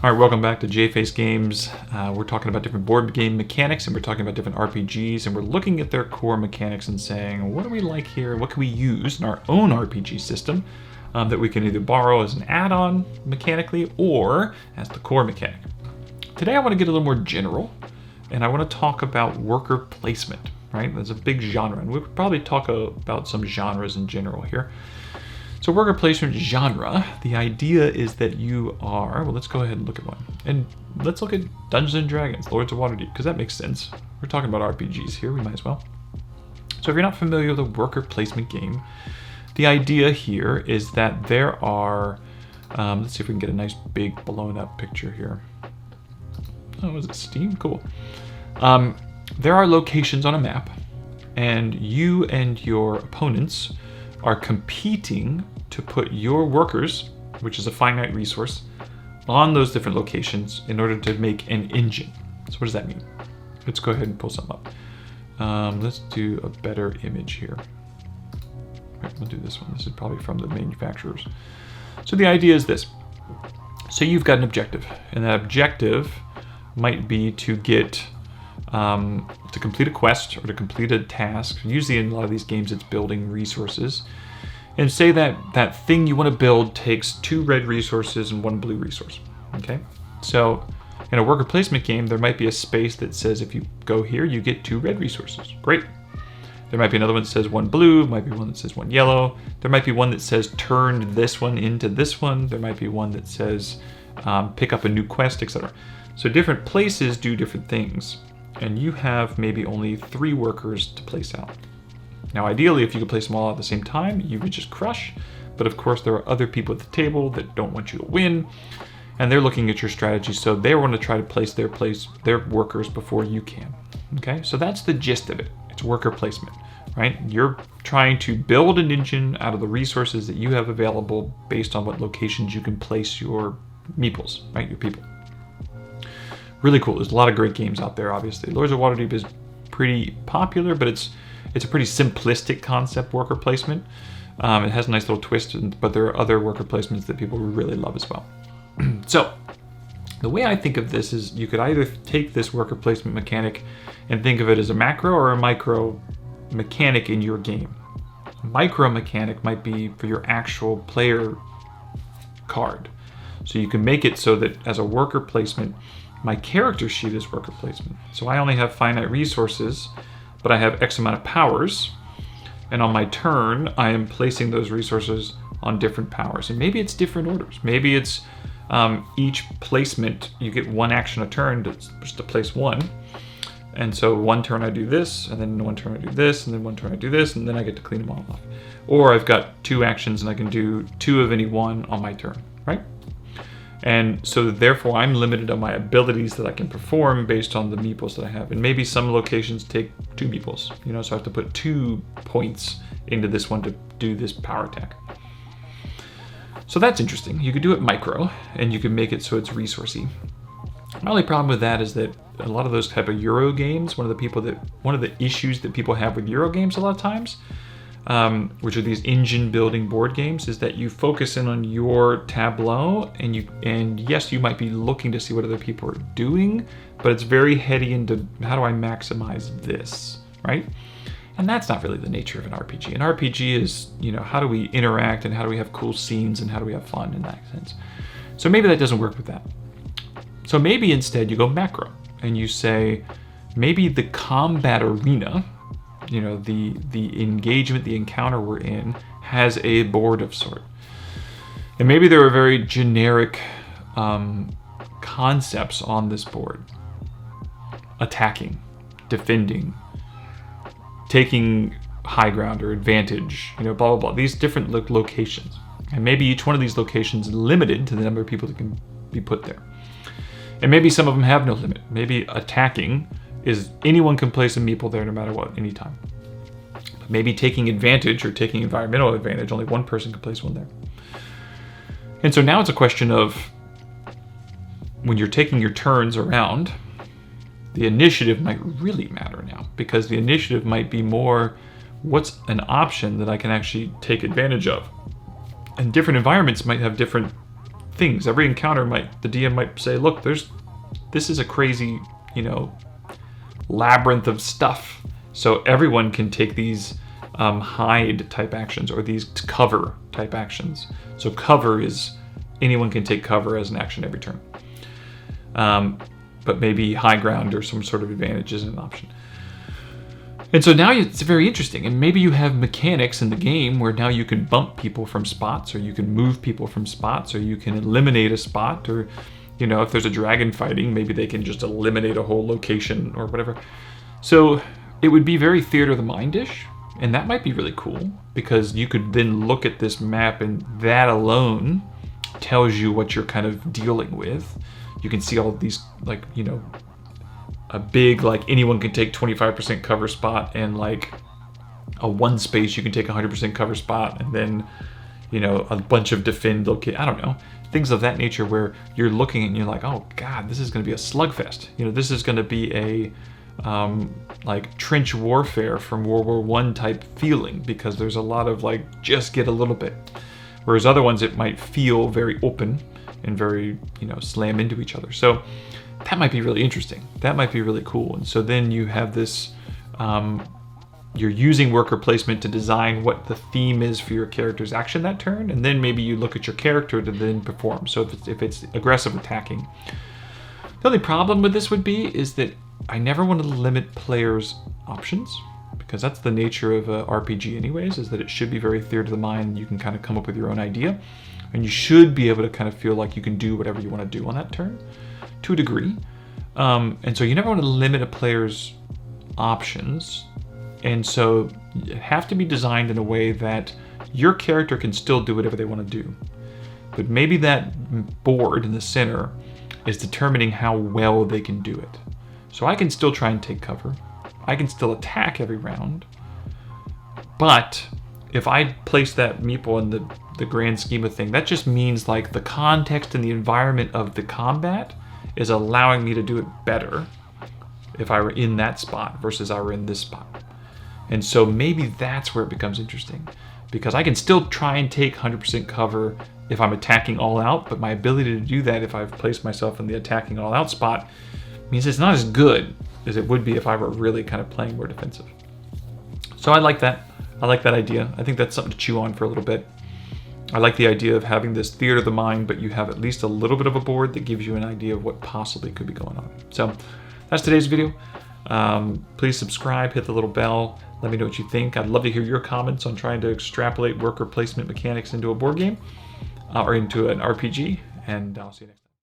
All right, welcome back to J-Face Games. We're talking about different board game mechanics, and we're talking about different RPGs, and we're looking at their core mechanics and saying, what do we like here? What can we use in our own RPG system that we can either borrow as an add-on mechanically or as the core mechanic? Today I want to get a little more general, and I want to talk about worker placement, right? That's a big genre, and we'll probably talk about some genres in general here. So worker placement genre, the idea is that you are, well, let's go ahead and look at one. And let's look at Dungeons & Dragons, Lords of Waterdeep, because that makes sense. We're talking about RPGs here, we might as well. So if you're not familiar with a worker placement game, the idea here is that there are, let's see if we can get a nice big blown up picture here. Oh, is it Steam? Cool. There are locations on a map, and you and your opponents are competing to put your workers, which is a finite resource, on those different locations in order to make an engine. So what does that mean? Let's go ahead and pull some up. Let's do a better image here. Right, we'll do this one. This is probably from the manufacturers. So the idea is this. So you've got an objective, and that objective might be to get to complete a quest or to complete a task. Usually in a lot of these games it's building resources. And say that thing you want to build takes 2 red resources and 1 blue resource. Okay? So in a worker placement game, there might be a space that says if you go here, you get 2 red resources. Great. There might be another one that says 1 blue, might be one that says 1 yellow. There might be one that says turn this one into this one. There might be one that says pick up a new quest, etc. So different places do different things. And you have maybe only 3 workers to place out. Now ideally, if you could place them all at the same time, you would just crush, but of course there are other people at the table that don't want you to win, and they're looking at your strategy, so they want to try to place their workers before you can. Okay, so that's the gist of it. It's worker placement, right? You're trying to build an engine out of the resources that you have available based on what locations you can place your meeples, right, your people. Really cool. There's a lot of great games out there, obviously. Lords of Waterdeep is pretty popular, but it's a pretty simplistic concept, worker placement. It has a nice little twist, but there are other worker placements that people really love as well. So the way I think of this is you could either take this worker placement mechanic and think of it as a macro or a micro mechanic in your game. A micro mechanic might be for your actual player card. So you can make it so that as a worker placement, my character sheet is worker placement. So I only have finite resources, but I have X amount of powers. And on my turn, I am placing those resources on different powers. And maybe it's different orders. Maybe it's each placement, you get 1 action a turn just to place 1. And so 1 turn I do this, and then 1 turn I do this, and then 1 turn I do this, and then I get to clean them all off. Or I've got 2 actions and I can do 2 of any one on my turn, right? And so therefore I'm limited on my abilities that I can perform based on the meeples that I have. And maybe some locations take 2 meeples, so I have to put 2 points into this one to do this power attack. So that's interesting. You could do it micro, and you can make it so it's resourcey. My only problem with that is that a lot of those type of Euro games, one of the issues that people have with Euro games a lot of times, which are these engine building board games, is that you focus in on your tableau, and yes, you might be looking to see what other people are doing, but it's very heady into how do I maximize this, right? And that's not really the nature of an RPG. An RPG is, how do we interact, and how do we have cool scenes, and how do we have fun in that sense. So maybe that doesn't work with that. So maybe instead you go macro, and you say, maybe the combat arena, the engagement, the encounter we're in, has a board of sort. And maybe there are very generic concepts on this board. Attacking, defending, taking high ground or advantage, blah, blah, blah. These different locations. And maybe each one of these locations is limited to the number of people that can be put there. And maybe some of them have no limit. Maybe attacking is anyone can place a meeple there no matter what, anytime. But maybe taking advantage or taking environmental advantage, only 1 person can place 1 there. And so now it's a question of when you're taking your turns around, the initiative might really matter now, because the initiative might be more what's an option that I can actually take advantage of. And different environments might have different things. Every encounter the DM might say, look, this is a crazy, labyrinth of stuff. So everyone can take these hide type actions or these cover type actions. So cover is anyone can take cover as an action every turn. But maybe high ground or some sort of advantage isn't an option. And so now it's very interesting. And maybe you have mechanics in the game where now you can bump people from spots, or you can move people from spots, or you can eliminate a spot, or, if there's a dragon fighting, maybe they can just eliminate a whole location or whatever. So it would be very theater of the mind-ish, and that might be really cool, because you could then look at this map and that alone tells you what you're kind of dealing with. You can see all of these, a big, anyone can take 25% cover spot, and a one space you can take 100% cover spot, and then, a bunch of defend I don't know, things of that nature, where you're looking and you're like, oh God, this is going to be a slugfest. This is going to be a, trench warfare from World War I type feeling, because there's a lot of just get a little bit. Whereas other ones, it might feel very open and very, slam into each other. So that might be really interesting. That might be really cool. And so then you have this, you're using worker placement to design what the theme is for your character's action that turn. And then maybe you look at your character to then perform. So if it's aggressive attacking. The only problem with this would be is that I never want to limit players' options, because that's the nature of a RPG anyways, is that it should be very theater of the mind. You can kind of come up with your own idea, and you should be able to kind of feel like you can do whatever you want to do on that turn to a degree. And so you never want to limit a player's options. And so you have to be designed in a way that your character can still do whatever they want to do. But maybe that board in the center is determining how well they can do it. So I can still try and take cover. I can still attack every round. But if I place that meeple in the grand scheme of things, that just means the context and the environment of the combat is allowing me to do it better if I were in that spot versus I were in this spot. And so maybe that's where it becomes interesting, because I can still try and take 100% cover if I'm attacking all out, but my ability to do that if I've placed myself in the attacking all out spot means it's not as good as it would be if I were really kind of playing more defensive. So I like that. I like that idea. I think that's something to chew on for a little bit. I like the idea of having this theater of the mind, but you have at least a little bit of a board that gives you an idea of what possibly could be going on. So that's today's video. Please subscribe, hit the little bell. Let me know what you think. I'd love to hear your comments on trying to extrapolate worker placement mechanics into a board game or into an RPG. And I'll see you next time.